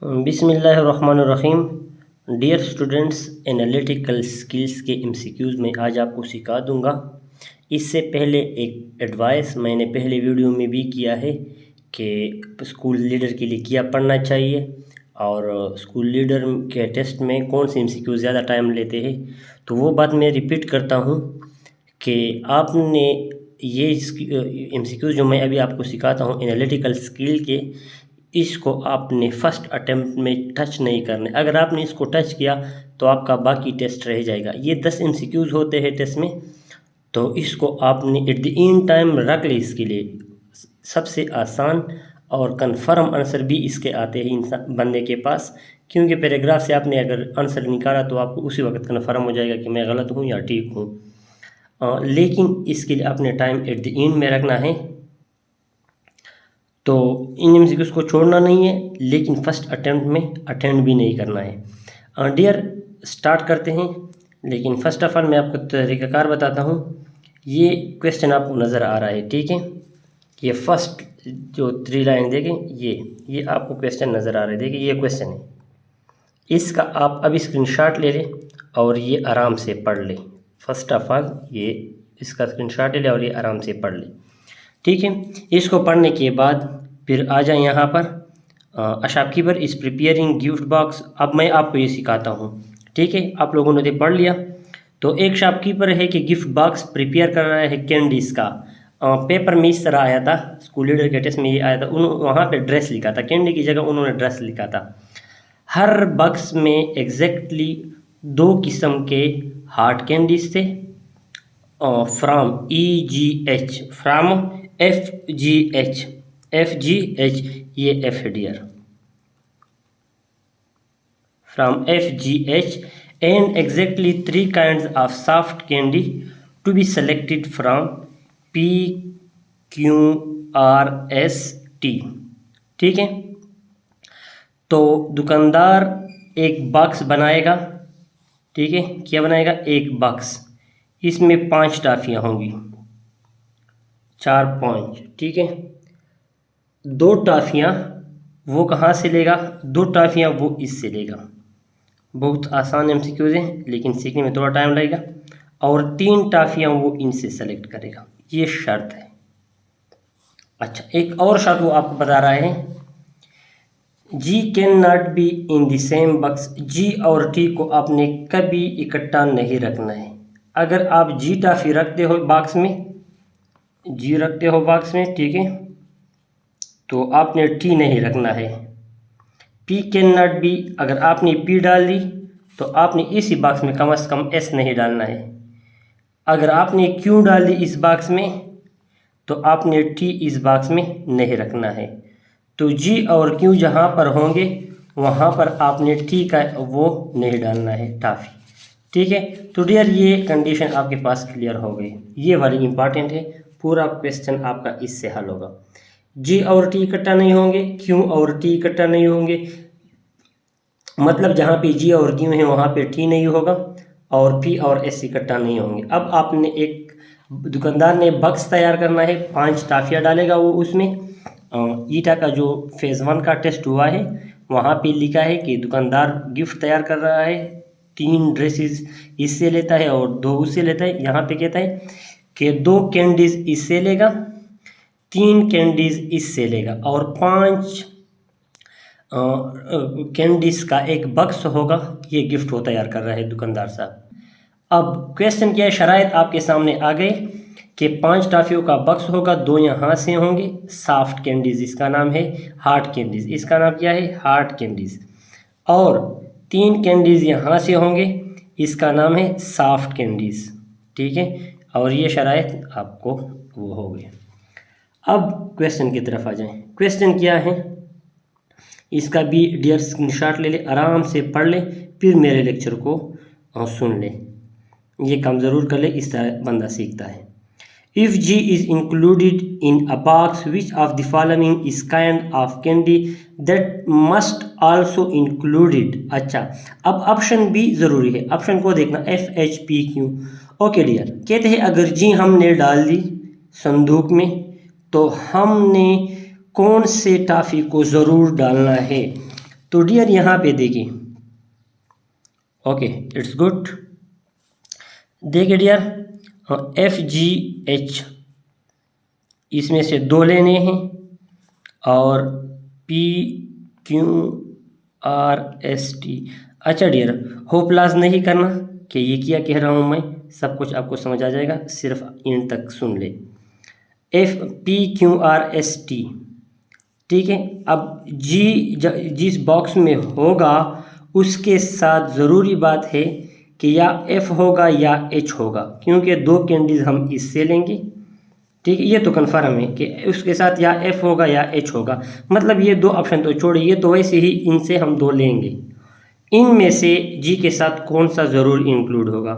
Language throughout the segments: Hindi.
बिस्मिल्लाहिर्रहमानिर्रहीम। डियर स्टूडेंट्स, एनालिटिकल स्किल्स के एमसीक्यूज़ में आज आपको सिखा दूंगा। इससे पहले एक एडवाइस मैंने पहले वीडियो में भी किया है कि स्कूल लीडर के लिए क्या पढ़ना चाहिए और स्कूल लीडर के टेस्ट में कौन से एमसीक्यू ज़्यादा टाइम लेते हैं। तो वो बात मैं रिपीट करता हूँ कि आपने ये एमसीक्यू जो मैं अभी आपको सिखाता हूँ एनालिटिकल स्किल के, इसको आपने फर्स्ट अटेम्प्ट में टच नहीं करने। अगर आपने इसको टच किया तो आपका बाकी टेस्ट रह जाएगा। ये 10 एमसीक्यूज़ होते हैं टेस्ट में, तो इसको आपने एट द इन टाइम रख ली। इसके लिए सबसे आसान और कन्फर्म आंसर भी इसके आते हैं इंसान बंदे के पास, क्योंकि पैराग्राफ से आपने अगर आंसर निकाला तो आपको उसी वक्त कन्फर्म हो जाएगा कि मैं गलत हूँ या ठीक हूँ। लेकिन इसके लिए अपने टाइम एट द एंड में रखना है। तो इन एमसीक्यूज़ को छोड़ना नहीं है, लेकिन फर्स्ट अटेम्प्ट में अटेंड भी नहीं करना है। डियर, स्टार्ट करते हैं। लेकिन फर्स्ट ऑफ ऑल मैं आपको तरीक़ाकार बताता हूँ। ये क्वेश्चन आपको नज़र आ रहा है, ठीक है। ये फर्स्ट जो 3 लाइन देखें, ये आपको क्वेश्चन नज़र आ रहा है। देखिए ये क्वेश्चन है, इसका आप अभी स्क्रीनशॉट ले लें और ये आराम से पढ़ लें। फर्स्ट ऑफ ऑल ये इसका स्क्रीनशॉट ले लें और ये आराम से पढ़ लें, ठीक है। इसको पढ़ने के बाद फिर आ जाए यहाँ पर shopkeeper is preparing gift box. अब मैं आपको ये सिखाता हूँ, ठीक है। आप लोगों ने तो पढ़ लिया। तो एक शॉपकीपर है कि गिफ्ट बॉक्स प्रिपेयर कर रहा है कैंडीज़ का। पेपर में इस तरह आया था, स्कूल लीडर के टेस्ट में ये आया था। वहाँ पे ड्रेस लिखा था, कैंडी की जगह उन्होंने ड्रेस लिखा था। हर बॉक्स में एग्जैक्टली 2 किस्म के हार्ड कैंडीज थे, फ्राम EGH, फ्राम FGH, ये F है dear, from FGH, and exactly 3 kinds of soft candy to be selected from PQRST, ठीक है। तो दुकानदार एक बॉक्स बनाएगा, ठीक है। क्या बनाएगा? एक बॉक्स। इसमें 5 टॉफियाँ होंगी, 4 5, ठीक है। 2 टॉफियाँ वो कहाँ से लेगा? 2 टॉफियाँ वो इससे लेगा। बहुत आसान एमसीक्यूज़ हैं, लेकिन सीखने में थोड़ा टाइम लगेगा। और 3 टॉफियाँ वो इनसे सेलेक्ट करेगा, ये शर्त है। अच्छा, एक और शर्त वो आपको बता रहा है, G can not be in the same box. G और T को आपने कभी इकट्ठा नहीं रखना है। अगर आप G टॉफी रखते हो बॉक्स में, G रखते हो बॉक्स में, ठीक है, तो आपने T नहीं रखना है। P कैन नॉट बी, अगर आपने P डाल दी तो आपने इसी बॉक्स में कम से कम S नहीं डालना है। अगर आपने Q डाल दी इस बॉक्स में तो आपने T इस बॉक्स में नहीं रखना है। तो G और Q जहाँ पर होंगे वहाँ पर आपने T का वो नहीं डालना है, टॉफी, ठीक है। तो डियर, ये कंडीशन आपके पास क्लियर हो गई। ये वाली इंपॉर्टेंट है, पूरा क्वेश्चन आपका इससे हल होगा। G और T इकट्ठा नहीं होंगे, Q और T इकट्ठा नहीं होंगे, मतलब जहाँ पे G और Q है वहाँ पे T नहीं होगा, और P और S इकट्ठा नहीं होंगे। अब आपने एक दुकानदार ने बॉक्स तैयार करना है, 5 टॉफियाँ डालेगा वो उसमें। ईटा का जो फेज़ 1 का टेस्ट हुआ है वहाँ पे लिखा है कि दुकानदार गिफ्ट तैयार कर रहा है, 3 ड्रेसेस इससे लेता है और 2 उससे लेता है। यहाँ पे कहता है कि 2 कैंडीज़ इससे लेगा, 3 कैंडीज़ इससे लेगा, और 5 कैंडीज़ का एक बक्स होगा। ये गिफ्ट वो तैयार कर रहा है दुकानदार साहब। अब क्वेश्चन क्या है, शराइत आपके सामने आ गए कि 5 टॉफियों का बक्स होगा, 2 यहाँ से होंगे सॉफ्ट कैंडीज़, इसका नाम है हार्ड कैंडीज़, इसका नाम क्या है? Hard candies. और 3 कैंडीज़ यहाँ से होंगे, इसका नाम है सॉफ्ट कैंडीज़, ठीक है। और ये शराइत आपको वो हो गए। अब क्वेश्चन की तरफ आ जाएं। क्वेश्चन क्या है, इसका भी डियर स्क्रीनशॉट ले ले, आराम से पढ़ ले, फिर मेरे लेक्चर को सुन ले। ये काम ज़रूर कर ले, इस तरह बंदा सीखता है। If G is included in a box, which of the following is kind of candy that must also included? अच्छा, अब ऑप्शन भी ज़रूरी है, ऑप्शन को देखना, FHPQ। ओके डियर, कहते हैं अगर G हमने डाल दी संदूक में तो हमने कौन से टॉफ़ी को ज़रूर डालना है? तो डियर यहाँ पे देखिए, ओके इट्स गुड। देखिए डियर, FGH इसमें से 2 लेने हैं और PQRST। अच्छा डियर, होपलास नहीं करना कि ये क्या कह रहा हूँ मैं, सब कुछ आपको समझ आ जाएगा, सिर्फ इन तक सुन ले। PQRST, ठीक है। अब जिस बॉक्स में होगा उसके साथ ज़रूरी बात है कि या F होगा या H होगा, क्योंकि 2 कैंडीज हम इससे लेंगे, ठीक है। ये तो कन्फर्म है कि उसके साथ या F होगा या H होगा, मतलब ये 2 ऑप्शन तो छोड़िए, ये तो वैसे ही इनसे हम 2 लेंगे। इनमें से G के साथ कौन सा ज़रूर इंक्लूड होगा?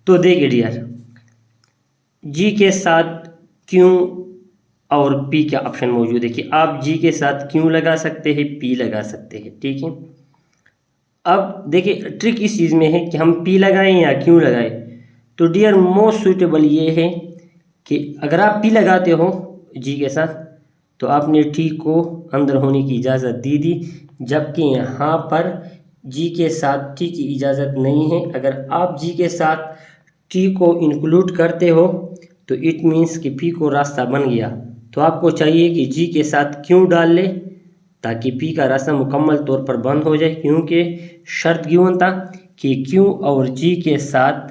तो देखिए डियर, G के साथ Q और P का ऑप्शन मौजूद है कि आप G के साथ Q लगा सकते हैं, P लगा सकते हैं, ठीक है। अब देखिए ट्रिक इस चीज़ में है कि हम P लगाएं या Q लगाएं। तो डियर मोस्ट सूटेबल ये है कि अगर आप P लगाते हो G के साथ तो आपने T को अंदर होने की इजाज़त दी, जबकि यहाँ पर G के साथ T की इजाज़त नहीं है। अगर आप G के साथ T को इंक्लूड करते हो तो इट मीन्स कि P को रास्ता बन गया। तो आपको चाहिए कि G के साथ Q डाल ले ताकि P का रास्ता मुकम्मल तौर पर बंद हो जाए, क्योंकि शर्त गिवन था कि Q और G के साथ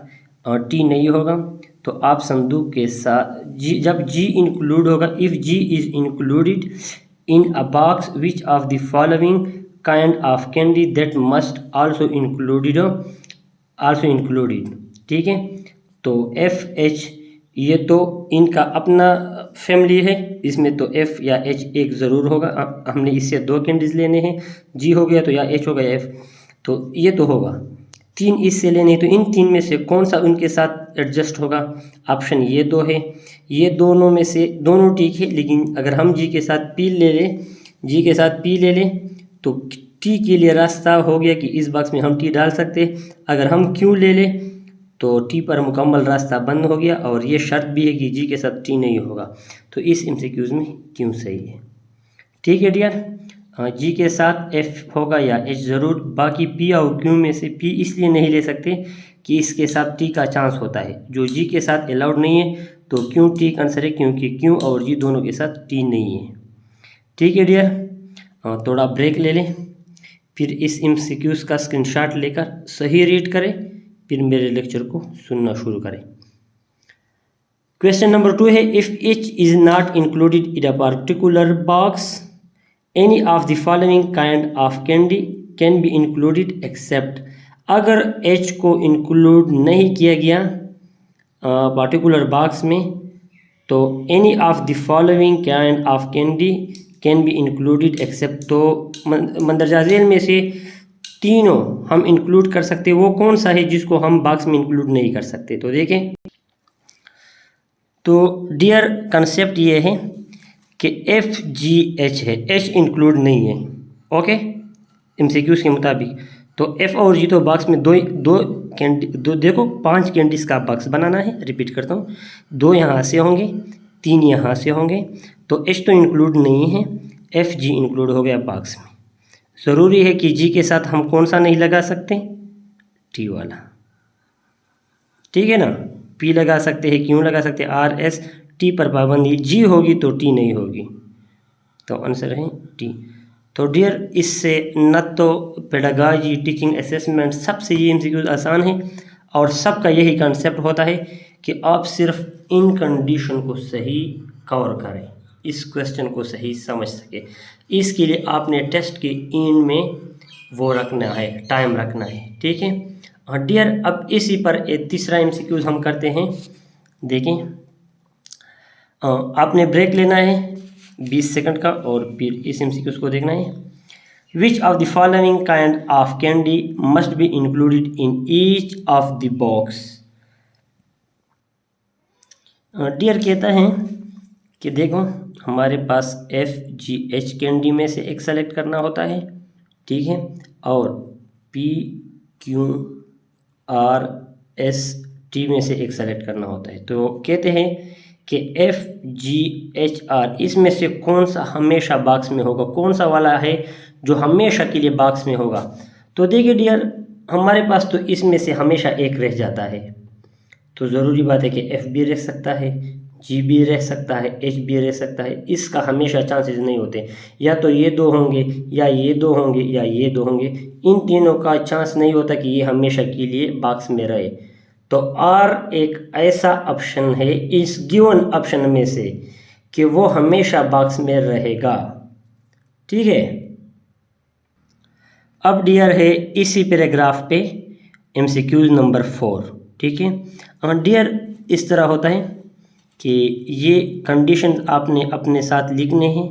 T नहीं होगा। तो आप संदूक के साथ जब G इंक्लूड होगा, if G is included in a box which of the following kind of candy that must also included, ठीक है। तो FH ये तो इनका अपना फैमिली है, इसमें तो F या H एक ज़रूर होगा। हमने इससे 2 कैंडीज लेने हैं, G हो गया तो या H होगा या F, तो ये तो होगा। 3 इससे लेने हैं, तो इन 3 में से कौन सा उनके साथ एडजस्ट होगा? ऑप्शन ये 2 है। ये दोनों में से दोनों ठीक है, लेकिन अगर हम G के साथ P ले लें, G के साथ P ले लें तो T के लिए रास्ता हो गया कि इस बॉक्स में हम T डाल सकते। अगर हम Q ले लें तो T पर मुकम्मल रास्ता बंद हो गया, और ये शर्त भी है कि G के साथ T नहीं होगा। तो इस MCQs में Q सही है, ठीक है डियर। G के साथ F होगा या H ज़रूर। बाकी P और Q में से P इसलिए नहीं ले सकते कि इसके साथ T का चांस होता है, जो G के साथ अलाउड नहीं है। तो Q ठीक आंसर है, क्योंकि Q और G दोनों के साथ T नहीं है, ठीक है डियर। थोड़ा ब्रेक ले लें, फिर इस MCQs का स्क्रीनशॉट लेकर सही रीड करें, फिर मेरे लेक्चर को सुनना शुरू करें। क्वेश्चन नंबर 2 है, if H is not included in a particular box, any of the following kind of candy can be included except. अगर H को इंक्लूड नहीं किया गया पर्टिकुलर बॉक्स में, तो any of the following kind of candy can be included except. तो मंदरजा झेल में से तीनों हम इंक्लूड कर सकते, वो कौन सा है जिसको हम बॉक्स में इंक्लूड नहीं कर सकते? तो देखें, तो डियर कंसेप्ट ये है कि FGH है, H इंक्लूड नहीं है, ओके MCQs के मुताबिक। तो F और G तो बॉक्स में दो देखो 5 कैंडीज का बॉक्स बनाना है। रिपीट करता हूँ, 2 यहाँ से होंगे, 3 यहाँ से होंगे, तो H तो इंक्लूड नहीं है, FG इंक्लूड हो गया बॉक्स में। ज़रूरी है कि G के साथ हम कौन सा नहीं लगा सकते? T वाला, ठीक है ना। P लगा सकते हैं, Q लगा सकते हैं, R S T पर पाबंदी, G होगी तो T नहीं होगी, तो आंसर है T। तो डियर इससे न तो पेडागॉजी, टीचिंग असेसमेंट, सबसे ये MCQs आसान है, और सबका यही कंसेप्ट होता है कि आप सिर्फ इन कंडीशन को सही कवर करें, इस क्वेश्चन को सही समझ सके। इसके लिए आपने टेस्ट के इन में वो रखना है, टाइम रखना है, ठीक है। और डियर अब इसी पर एक तीसरा MCQs हम करते हैं। देखें, आपने ब्रेक लेना है 20 सेकंड का, और फिर इस MCQs को देखना है। Which of the following kind of candy must be included in each of the box. Dear कहता है कि देखो हमारे पास FGH कैंडी में से एक सेलेक्ट करना होता है, ठीक है, और PQRST में से एक सेलेक्ट करना होता है। तो कहते हैं कि FGHR इसमें से कौन सा हमेशा बॉक्स में होगा, कौन सा वाला है जो हमेशा के लिए बॉक्स में होगा। तो देखिए डियर, हमारे पास तो इसमें से हमेशा एक रह जाता है, तो ज़रूरी बात है कि एफ भी रह सकता है, जी भी रह सकता है, एच भी रह सकता है। इसका हमेशा चांसेस नहीं होते, या तो ये दो होंगे या ये दो होंगे या ये दो होंगे, इन तीनों का चांस नहीं होता कि ये हमेशा के लिए बॉक्स में रहे। तो आर एक ऐसा ऑप्शन है इस गिवन ऑप्शन में से कि वो हमेशा बॉक्स में रहेगा। ठीक है, अब डियर है इसी पैराग्राफ पे एमसीक्यूज नंबर 4। ठीक है डियर, इस तरह होता है कि ये कंडीशन आपने अपने साथ लिखने हैं,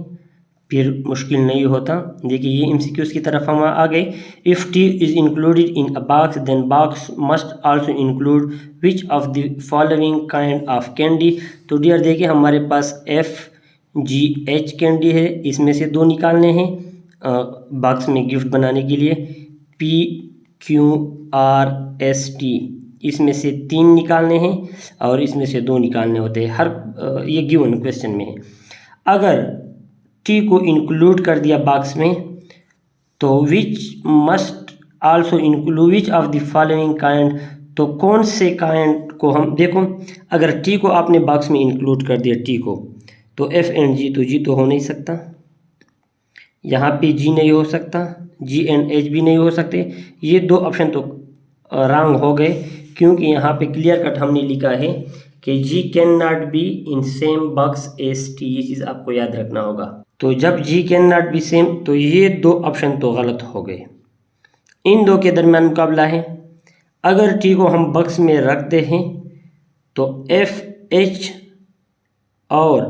फिर मुश्किल नहीं होता। देखिए ये एमसीक्यूज की तरफ हम आ गए। If T is included in a box then box must also include which of the following kind of candy. तो डियर देखिए हमारे पास एफ जी एच कैंडी है, इसमें से दो निकालने हैं बॉक्स में गिफ्ट बनाने के लिए। P Q R S T, इसमें से 3 निकालने हैं और इसमें से 2 निकालने होते हैं, हर ये गिवन क्वेश्चन में है। अगर टी को इंक्लूड कर दिया बॉक्स में तो which must also include which of the following kind, तो कौन से काइंड को हम देखो, अगर टी को आपने बॉक्स में इंक्लूड कर दिया टी को, तो एफ एंड जी, तो जी तो हो नहीं सकता, यहाँ पे जी नहीं हो सकता, जी एंड एच भी नहीं हो सकते। ये 2 ऑप्शन तो रॉन्ग हो गए, क्योंकि यहाँ पे क्लियर कट हमने लिखा है कि G can not be in same box S T, ये चीज़ आपको याद रखना होगा। तो जब G can not be same, तो ये 2 ऑप्शन तो गलत हो गए। इन 2 के दरमियान मुकाबला है। अगर टी को हम बॉक्स में रखते हैं तो एफ एच और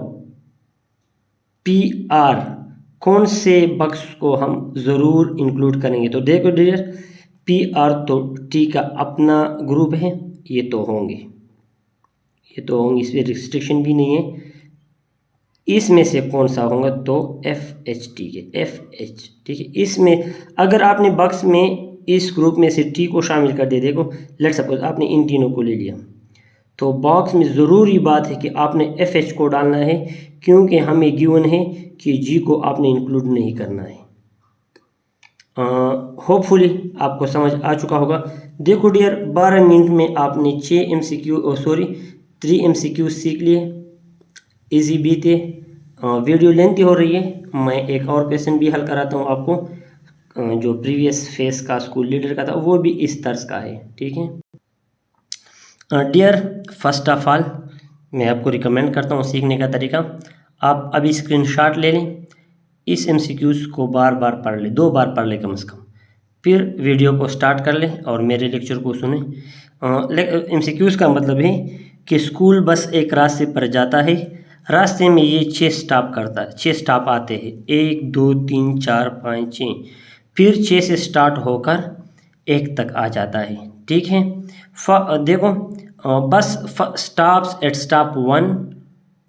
पी आर कौन से बॉक्स को हम ज़रूर इंक्लूड करेंगे। तो देखो डियर, पी आर तो टी का अपना ग्रुप है, ये तो होंगे, ये तो होंगे, इस पर रिस्ट्रिक्शन भी नहीं है। इसमें से कौन सा होगा, तो एफ एच टी के एफ एच। ठीक है, इसमें अगर आपने बॉक्स में इस ग्रुप में से टी को शामिल कर दिया, देखो लेट सपोज आपने इन तीनों को ले लिया, तो बॉक्स में ज़रूरी बात है कि आपने एफ एच को डालना है, क्योंकि हमें गिवन है कि जी को आपने इंक्लूड नहीं करना है। होपफुली आपको समझ आ चुका होगा। देखो डियर, 12 मिनट में आपने 3 MCQ सीख लिए, इजी भी थे। वीडियो लेंथी हो रही है, मैं एक और क्वेश्चन भी हल कराता हूँ आपको, जो प्रीवियस फेस का स्कूल लीडर का था, वो भी इस तर्ज का है। ठीक है डियर, फर्स्ट ऑफ ऑल मैं आपको रिकमेंड करता हूँ सीखने का तरीका, आप अभी स्क्रीनशॉट ले लें, इस एमसीक्यूज़ को बार बार पढ़ लें, 2 बार पढ़ लें कम से कम, फिर वीडियो को स्टार्ट कर लें और मेरे लेक्चर को सुनें। एमसीक्यूज़ का मतलब है कि स्कूल बस एक रास्ते पर जाता है, रास्ते में ये 6 स्टॉप करता है, 6 स्टॉप आते हैं, 1 2 3 4 5 6, फिर 6 से स्टार्ट होकर 1 तक आ जाता है। ठीक है, देखो bus stops at stop 1,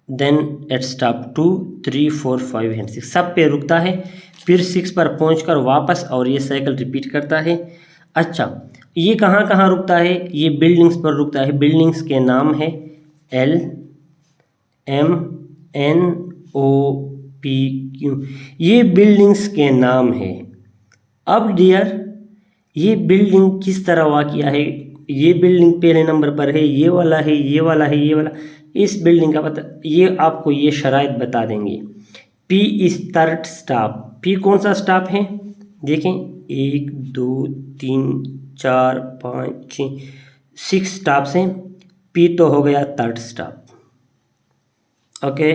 then at stop 2 3 4 5 and 6, सब पे रुकता है, फिर 6 पर पहुंचकर वापस और ये साइकिल रिपीट करता है। अच्छा, ये कहाँ कहाँ रुकता है, ये बिल्डिंग्स पर रुकता है, बिल्डिंग्स के नाम है L M N O P Q, ये बिल्डिंग्स के नाम है। अब डियर, ये बिल्डिंग किस तरह वाक़िया है, ये बिल्डिंग पहले नंबर पर है, ये वाला है, ये वाला है, ये वाला, इस बिल्डिंग का पता, ये आपको ये शराइत बता देंगे। P is third stop, P कौन सा स्टॉप है, देखें 1 2 3 4 5 6 6 स्टॉप्स हैं, P तो हो गया third stop. Okay,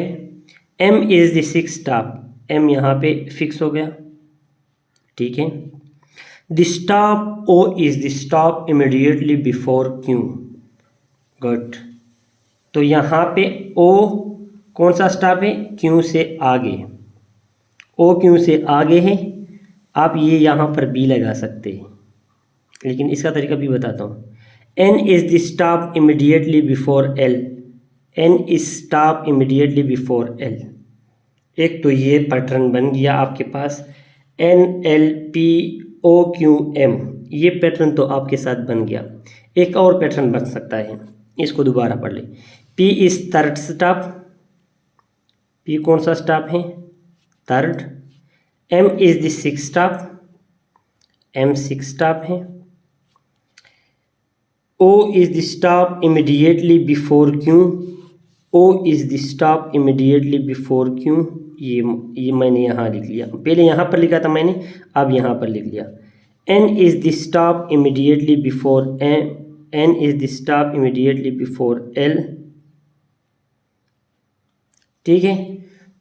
M is the 6th stop, M यहाँ पे फिक्स हो गया। ठीक है, the stop O is the stop immediately before Q, good. तो यहाँ पे O कौन सा स्टॉप है, Q से आगे, O Q से आगे है। आप ये यहाँ पर B लगा सकते हैं, लेकिन इसका तरीका भी बताता हूँ। N is the stop immediately before L, N is stop immediately before L। एक तो ये पैटर्न बन गया आपके पास, N L P O Q M, ये पैटर्न तो आपके साथ बन गया। एक और पैटर्न बन सकता है, इसको दोबारा पढ़ ले। P is third stop, P कौन सा स्टॉप है, third. M is the six stop, M six stop है। O is the stop immediately before Q, O is the stop immediately before Q। ये मैंने यहाँ लिख लिया, पहले यहाँ पर लिखा था मैंने, अब यहाँ पर लिख लिया। N is the stop immediately before M, N is the stop immediately before L। ठीक है,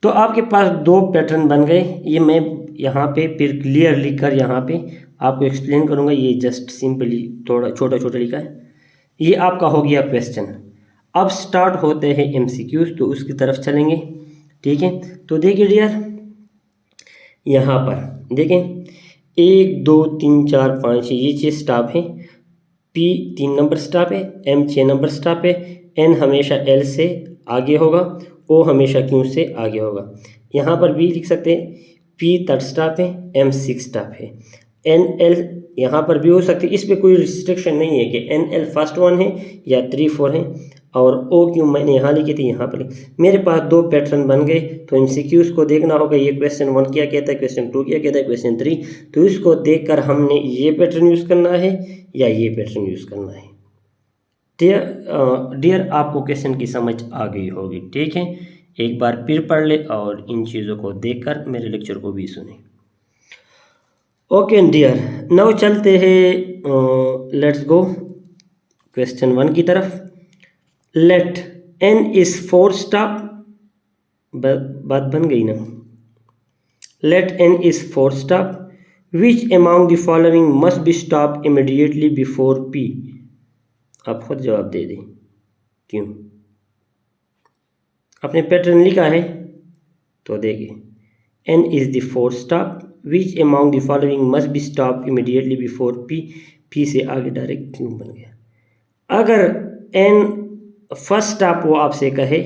तो आपके पास दो पैटर्न बन गए। ये मैं यहाँ पे फिर क्लियर लिख कर यहाँ पे आपको एक्सप्लेन करूँगा। ये जस्ट सिंपली थोड़ा छोटा छोटा लिखा है। ये आपका हो गया क्वेश्चन। अब स्टार्ट होते हैं MCQs, तो उसकी तरफ चलेंगे। ठीक है, तो देखिए डियर, यहाँ पर देखें 1 2 3 4 5 ये 6 स्टॉप है। P 3 नंबर स्टॉप है, M 6 नंबर स्टॉप है, N हमेशा L से आगे होगा, O हमेशा Q से आगे होगा। यहाँ पर भी लिख सकते हैं P 3rd स्टॉप है, M 6 स्टॉप है, N L यहाँ पर भी हो सकती है। इस पर कोई रिस्ट्रिक्शन नहीं है कि N L फर्स्ट वन है या 3 4 है, और O Q मैंने यहाँ लिखी थी, यहाँ पर मेरे पास दो पैटर्न बन गए। तो MCQs को देखना होगा, ये क्वेश्चन 1 क्या कहता है, क्वेश्चन 2 क्या कहता है, क्वेश्चन 3। तो इसको देखकर हमने ये पैटर्न यूज़ करना है या ये पैटर्न यूज़ करना है। डियर आपको क्वेश्चन की समझ आ गई होगी। ठीक है, एक बार फिर पढ़ ले और इन चीज़ों को देखकर मेरे लेक्चर को भी सुने। ओके डियर, नाउ चलते हैं, लेट्स गो क्वेश्चन 1 की तरफ। लेट N इज 4 स्टॉप, बात बन गई ना। Let N is 4 stop, which among the following must be stop immediately before P। आप खुद जवाब दे दें क्यों। आपने पैटर्न लिखा है तो देखिए, N is the 4 stop, which among the following must be stop immediately before P। P से आगे डायरेक्ट क्यों बन गया। अगर N फर्स्ट स्टॉप वो आपसे कहे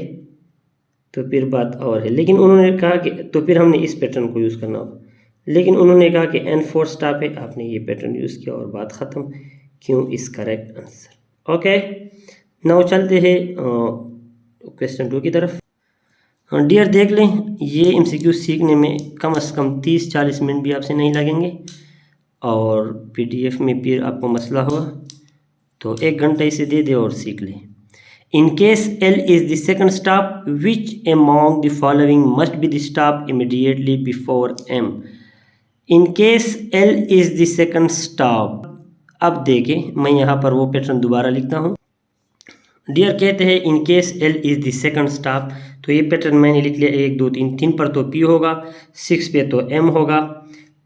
तो फिर बात और है, लेकिन उन्होंने कहा कि, तो फिर हमने इस पैटर्न को यूज़ करना होगा। लेकिन उन्होंने कहा कि N 4 स्टॉप है, आपने ये पैटर्न यूज़ किया और बात ख़त्म। क्यों is correct answer. Okay, now चलते हैं क्वेश्चन 2 की तरफ। डियर देख लें, ये MCQ सीखने में कम से कम 30-40 मिनट भी आपसे नहीं लगेंगे, और PDF में फिर आपको मसला होगा तो 1 घंटा इसे दे दे और सीख लें। In case L is the second stop, which among the following must be the stop immediately before M? In case L is the second stop, अब देखें मैं यहाँ पर वो पैटर्न दोबारा लिखता हूँ। डियर कहते हैं in case L is the second stop, तो ये पैटर्न मैंने लिख लिया 1 2 3। 3 पर तो P होगा, 6 पे तो M होगा।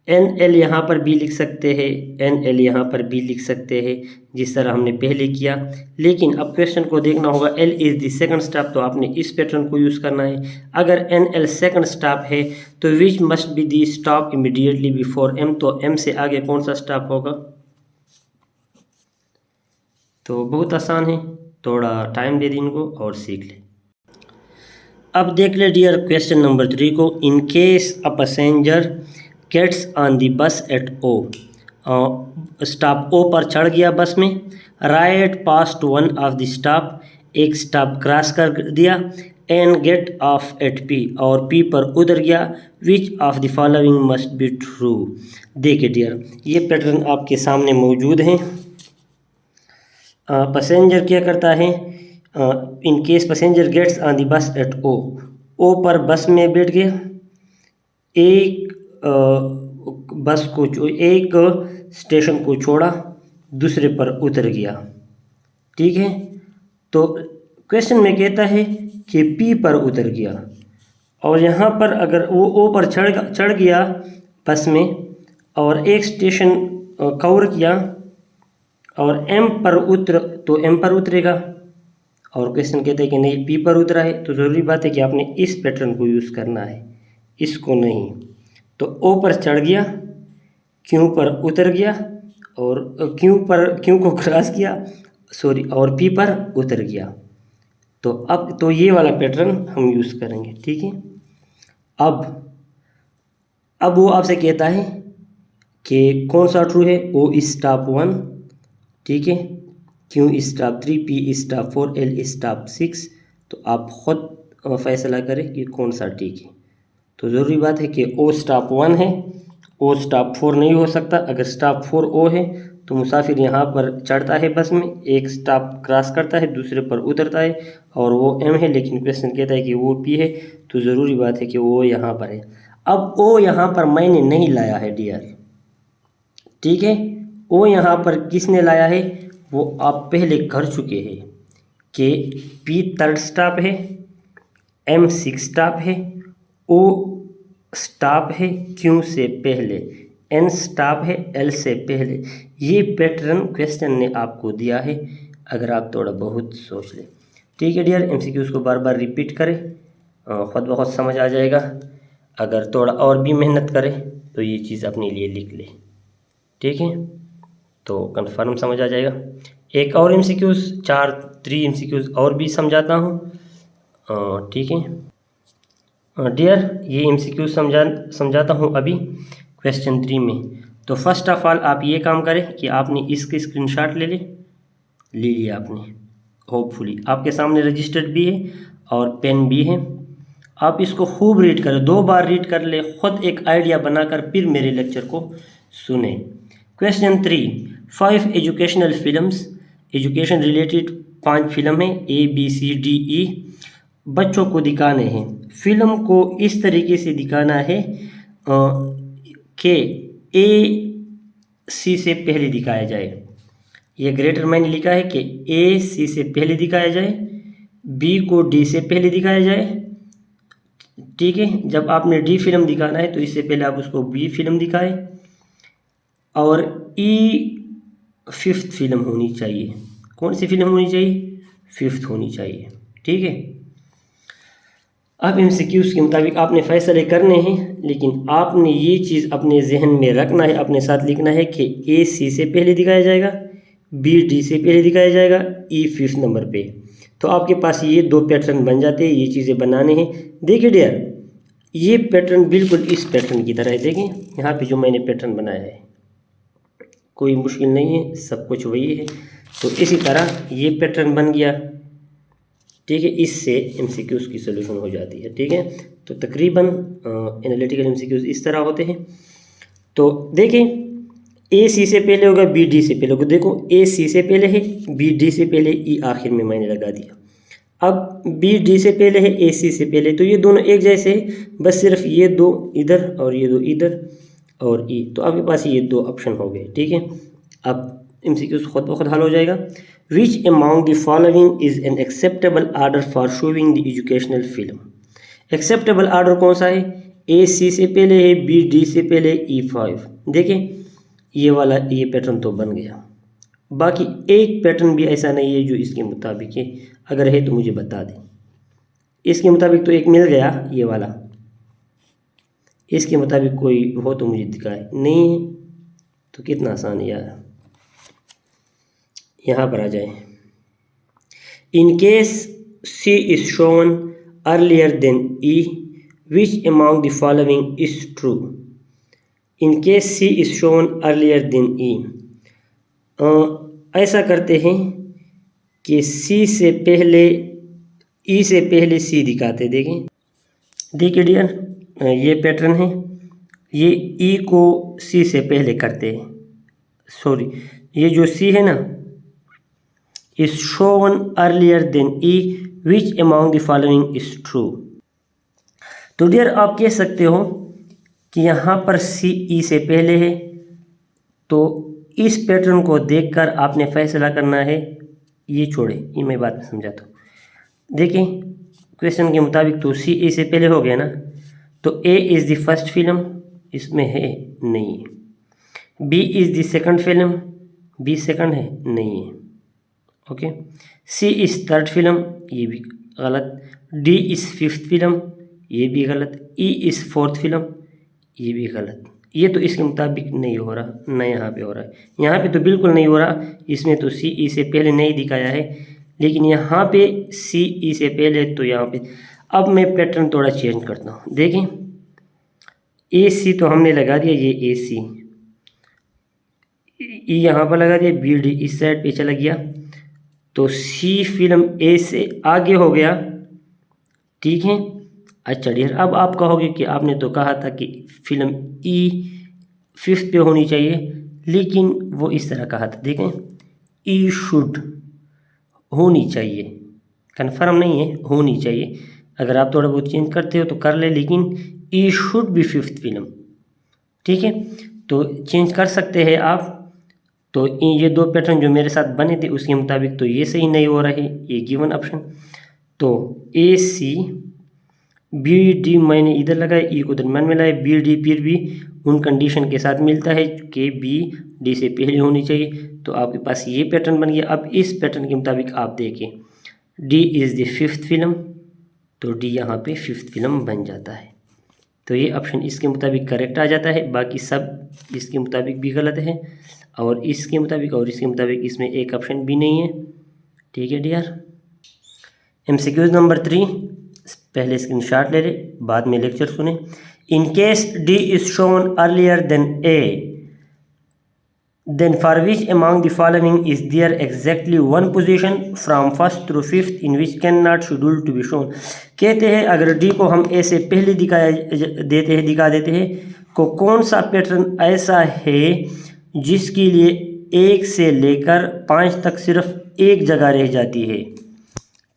NL यहाँ पर भी लिख सकते हैं, NL यहाँ पर भी लिख सकते हैं, जिस तरह हमने पहले किया। लेकिन अब क्वेश्चन को देखना होगा, L is the second stop, तो आपने इस पैटर्न को यूज़ करना है। अगर NL सेकंड स्टॉप है तो which must be the stop immediately before M, तो M से आगे कौन सा स्टॉप होगा। तो बहुत आसान है, थोड़ा टाइम दे दी इनको और सीख ले। अब देख ले डियर क्वेश्चन नंबर 3 को। In case a passenger gets on the bus at O, stop O पर चढ़ गया बस में, right past one of the stop, एक स्टॉप क्रॉस कर दिया, and get off at P, और P पर उतर गया, which of the following must be true. देखिए डियर, ये पैटर्न आपके सामने मौजूद हैं। पैसेंजर क्या करता है, in case passenger gets on the bus at O पर बस में बैठ गया, एक बस को एक स्टेशन को छोड़ा, दूसरे पर उतर गया। ठीक है, तो क्वेश्चन में कहता है कि P पर उतर गया, और यहाँ पर अगर वो O पर चढ़ गया बस में और एक स्टेशन कवर किया और M पर तो M पर उतरेगा, और क्वेश्चन कहते हैं कि नहीं P पर उतरा है, तो ज़रूरी बात है कि आपने इस पैटर्न को यूज़ करना है, इसको नहीं। तो O पर चढ़ गया, Q पर उतर गया, और Q को क्रॉस किया, और P पर उतर गया। तो अब तो ये वाला पैटर्न हम यूज़ करेंगे। ठीक है, अब वो आपसे कहता है कि कौन सा ट्रू है। O इज स्टॉप 1, ठीक है, Q is stop 3, P is stop 4, L is stop 6। तो आप खुद फैसला करें कि कौन सा ठीक है। तो ज़रूरी बात है कि ओ स्टॉप 1 है, ओ स्टॉप 4 नहीं हो सकता। अगर स्टॉप 4 ओ है तो मुसाफिर यहाँ पर चढ़ता है बस में, एक स्टॉप क्रॉस करता है, दूसरे पर उतरता है, और वो एम है, लेकिन क्वेश्चन कहता है कि वो पी है, तो ज़रूरी बात है कि वो यहाँ पर है। अब ओ यहाँ पर मैंने नहीं लाया है डियर, ठीक है। ओ यहाँ पर किसने लाया है, वो आप पहले कर चुके हैं कि पी थर्ड स्टॉप है, एम सिक्स स्टॉप है, ओ स्टॉप है क्यू से पहले, एन स्टॉप है एल से पहले। ये पैटर्न क्वेश्चन ने आपको दिया है, अगर आप थोड़ा बहुत सोच लें। ठीक है डियर, एमसीक्यूज़ को बार बार रिपीट करें, ख़ुद ब खुद समझ आ जाएगा। अगर थोड़ा और भी मेहनत करें तो ये चीज़ अपने लिए लिख ले, ठीक है, तो कंफर्म समझ आ जाएगा। एक और एमसीक्यूज़, 3 एमसीक्यूज़ और भी समझाता हूँ, ठीक है डियर। ये एमसीक्यू समझाता हूँ अभी क्वेश्चन 3 में। तो फर्स्ट ऑफ ऑल आप ये काम करें कि आपने इसके स्क्रीनशॉट ले लिया आपने, होपफुली आपके सामने रजिस्टर्ड भी है और पेन भी है। आप इसको खूब रीड करें, 2 बार रीड कर ले, ख़ुद एक आइडिया बनाकर फिर मेरे लेक्चर को सुने। Question 3, 5 educational films, education related 5 film हैं, ABCDE, बच्चों को दिखाने हैं। फिल्म को इस तरीके से दिखाना है कि AC से पहले दिखाया जाए। ये ग्रेटर मैंने लिखा है कि AC से पहले दिखाया जाए, B को D से पहले दिखाया जाए, ठीक है। जब आपने D फिल्म दिखाना है तो इससे पहले आप उसको B फिल्म दिखाएं, और E 5th फिल्म होनी चाहिए। कौन सी फिल्म होनी चाहिए, 5th होनी चाहिए, ठीक है। अब एमसीक्यूज़ के मुताबिक आपने फ़ैसले करने हैं, लेकिन आपने ये चीज़ अपने जहन में रखना है, अपने साथ लिखना है कि AC से पहले दिखाया जाएगा, B D से पहले दिखाया जाएगा, E 5th नंबर पे। तो आपके पास ये 2 पैटर्न बन जाते हैं, ये चीज़ें बनाने हैं। देखिए डियर, ये पैटर्न बिल्कुल इस पैटर्न की तरह है। देखें यहाँ पे जो मैंने पैटर्न बनाया है, कोई मुश्किल नहीं है, सब कुछ वही है। तो इसी तरह ये पैटर्न बन गया, ठीक है। इससे एमसीक्यूज़ की सोल्यूशन हो जाती है, ठीक है। तो तकरीबन एनालिटिकल एमसीक्यूज़ इस तरह होते हैं। तो देखें, AC से पहले होगा, BD से पहले होगा। देखो AC से पहले है, BD से पहले, E आखिर में मैंने लगा दिया। अब BD से पहले है, AC से पहले, तो ये दोनों एक जैसे हैं, बस सिर्फ ये 2 इधर और ये 2 इधर और E। तो आपके पास ये 2 ऑप्शन हो गए, ठीक है। अब एमसीक्यूज़ खुद ब खुद हल हो जाएगा। Which among the following is an acceptable order for showing the educational film? Acceptable order कौन सा है, AC से पहले है, BD से पहले, E5। देखें ये वाला, ये पैटर्न तो बन गया। बाकी एक पैटर्न भी ऐसा नहीं है जो इसके मुताबिक है, अगर है तो मुझे बता दें। इसके मुताबिक तो एक मिल गया, ये वाला। इसके मुताबिक कोई हो तो मुझे दिखाए, नहीं है तो कितना आसान है यार। यहाँ पर आ जाए। In case C is shown earlier than E, which among the following is true? In case C is shown earlier than E, ऐसा करते हैं कि C से पहले, E से पहले C दिखाते। देखिए डियर, ये पैटर्न है, ये E को C से पहले करते हैं। सॉरी, ये जो C है ना, is shown earlier than E, which among the following is true? तो डियर आप कह सकते हो कि यहाँ पर C E से पहले है, तो इस पैटर्न को देखकर आपने फैसला करना है। ये छोड़े, ये मैं बात समझाता हूँ। देखिए क्वेश्चन के मुताबिक तो C E से पहले हो गया ना, तो A is the first film, इसमें है नहीं है। B is the second film, B second है नहीं है, okay. C is third film, ये भी गलत। D इज़ 5th फिल्म, ये भी गलत। E इज़ 4th फिल्म, ये भी गलत। ये तो इसके मुताबिक नहीं हो रहा, ना यहाँ पे हो रहा है। यहाँ पे तो बिल्कुल नहीं हो रहा, इसमें तो C E से पहले नहीं दिखाया है, लेकिन यहाँ पे C E से पहले, तो यहाँ पे अब मैं पैटर्न थोड़ा चेंज करता हूँ। देखें AC तो हमने लगा दिया, ये AC, E यहाँ पर लगा दिया, BD इस साइड पे चला गया, तो C फिल्म A से आगे हो गया, ठीक है। अच्छा डियर, अब आप कहोगे कि आपने तो कहा था कि फिल्म ई 5th पे होनी चाहिए, लेकिन वो इस तरह कहा था, देखें ई शुड होनी चाहिए, कन्फर्म नहीं है, होनी चाहिए। अगर आप थोड़ा बहुत चेंज करते हो तो कर ले, लेकिन ई शुड बी 5th फिल्म, ठीक है। तो चेंज कर सकते हैं आप। तो ये दो पैटर्न जो मेरे साथ बने थे उसके मुताबिक तो ये सही नहीं हो रहे, ये गिवन ऑप्शन। तो ए सी बी डी मैंने इधर लगाया, ई को दरम्यान में लाया, बी डी फिर भी उन कंडीशन के साथ मिलता है कि बी डी से पहले होनी चाहिए। तो आपके पास ये पैटर्न बन गया। अब इस पैटर्न के मुताबिक आप देखें, D is the 5th film, तो डी यहाँ पे 5th फिल्म बन जाता है। तो ये ऑप्शन इसके मुताबिक करेक्ट आ जाता है, बाकी सब इसके मुताबिक भी गलत है, और इसके मुताबिक और इसके मुताबिक इसमें एक ऑप्शन भी नहीं है, ठीक है डियर। MCQ नंबर 3, पहले स्क्रीनशॉट ले ले, बाद में लेक्चर सुने। In case D is shown earlier than A, then for which among the following is there exactly one position from 1st through 5th in which can not schedule to be shown. कहते हैं अगर डी को हम ए से पहले दिखा देते हैं को कौन सा पैटर्न ऐसा है जिसके लिए 1 से लेकर 5 तक सिर्फ एक जगह रह जाती है,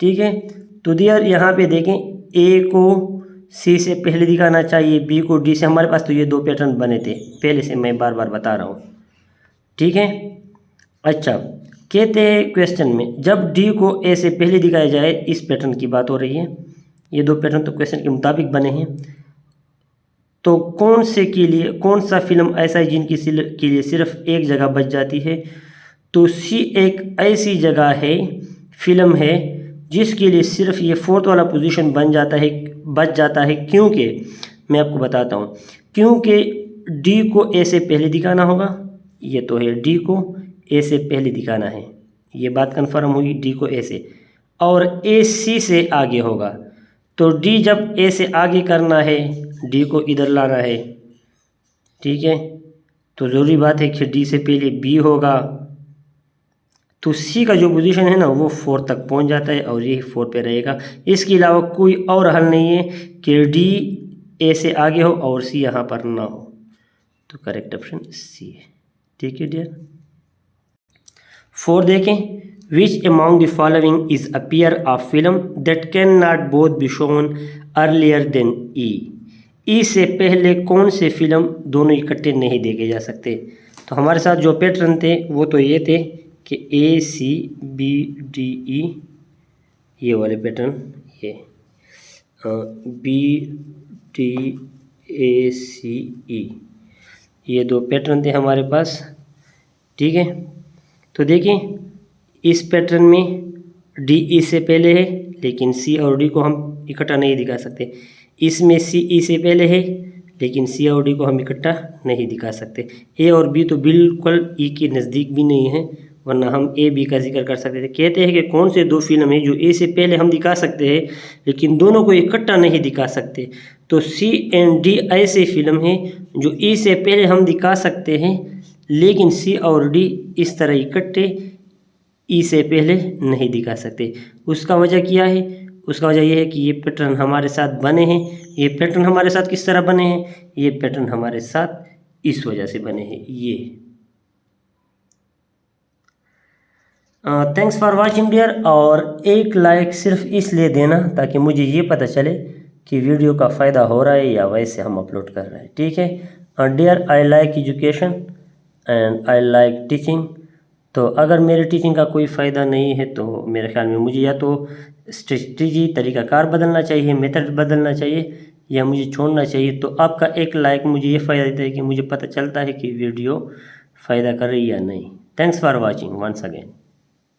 ठीक है। तो डियर यहाँ पे देखें, ए को सी से पहले दिखाना चाहिए, बी को डी से। हमारे पास तो ये दो पैटर्न बने थे पहले से, मैं बार बार बता रहा हूँ, ठीक है। अच्छा, कहते हैं क्वेश्चन में जब डी को ए से पहले दिखाया जाए, इस पैटर्न की बात हो रही है। ये दो पैटर्न तो क्वेश्चन के मुताबिक बने हैं। तो कौन से के लिए, कौन सा फिल्म ऐसा है जिनकी के लिए सिर्फ एक जगह बच जाती है? तो सी एक ऐसी जगह है, फिल्म है जिसके लिए सिर्फ ये 4th वाला पोजीशन बच जाता है। क्योंकि मैं आपको बताता हूँ, क्योंकि डी को ए से पहले दिखाना होगा, ये तो है डी को ए से पहले दिखाना है, ये बात कंफर्म हुई, डी को ए से, और ए सी से आगे होगा। तो डी जब ए से आगे करना है, डी को इधर लाना है, ठीक है। तो ज़रूरी बात है कि डी से पहले बी होगा, तो सी का जो पोजीशन है ना वो 4 तक पहुंच जाता है और ये 4 पे रहेगा। इसके अलावा कोई और हल नहीं है कि डी ए से आगे हो और सी यहाँ पर ना हो। तो करेक्ट ऑप्शन सी है, ठीक है डियर। 4 देखें, which among the following is a pair of film that can not both be shown earlier than E. E से पहले कौन से फिल्म दोनों इकट्ठे नहीं देखे जा सकते? तो हमारे साथ जो पैटर्न थे वो तो ये थे कि ए सी बी डी ई, ये वाले पैटर्न, ये बी डी ए सी ई, ये दो पैटर्न थे हमारे पास, ठीक है। तो देखिए इस पैटर्न में डी ई से पहले है, लेकिन सी और डी को हम इकट्ठा नहीं दिखा सकते। इसमें सी ई से पहले है, लेकिन सी और डी को हम इकट्ठा नहीं दिखा सकते। ए और बी तो बिल्कुल ई के नज़दीक भी नहीं है, वरना हम ए बी का जिक्र कर सकते थे। कहते हैं कि कौन से दो फिल्म है जो ए से पहले हम दिखा सकते हैं लेकिन दोनों को इकट्ठा नहीं दिखा सकते? तो सी एंड डी ऐसे फिल्म है जो ई से पहले हम दिखा सकते हैं, लेकिन सी और डी इस तरह इकट्ठे ई से पहले नहीं दिखा सकते। उसका वजह क्या है? उसका वजह यह है कि ये पैटर्न हमारे साथ बने हैं। ये पैटर्न हमारे साथ किस तरह बने हैं? ये पैटर्न हमारे साथ इस वजह से बने हैं, ये। थैंक्स फॉर वाचिंग डियर, और एक लाइक सिर्फ इसलिए देना ताकि मुझे ये पता चले कि वीडियो का फ़ायदा हो रहा है या वैसे हम अपलोड कर रहे हैं, ठीक है dear. I like education and I like teaching. तो अगर मेरी टीचिंग का कोई फ़ायदा नहीं है तो मेरे ख्याल में मुझे या तो स्ट्रेटजी, तरीक़ाकार बदलना चाहिए, मेथड बदलना चाहिए, या मुझे छोड़ना चाहिए। तो आपका एक लाइक मुझे ये फ़ायदा देता है कि मुझे पता चलता है कि वीडियो फ़ायदा कर रही है या नहीं। Thanks for watching once again.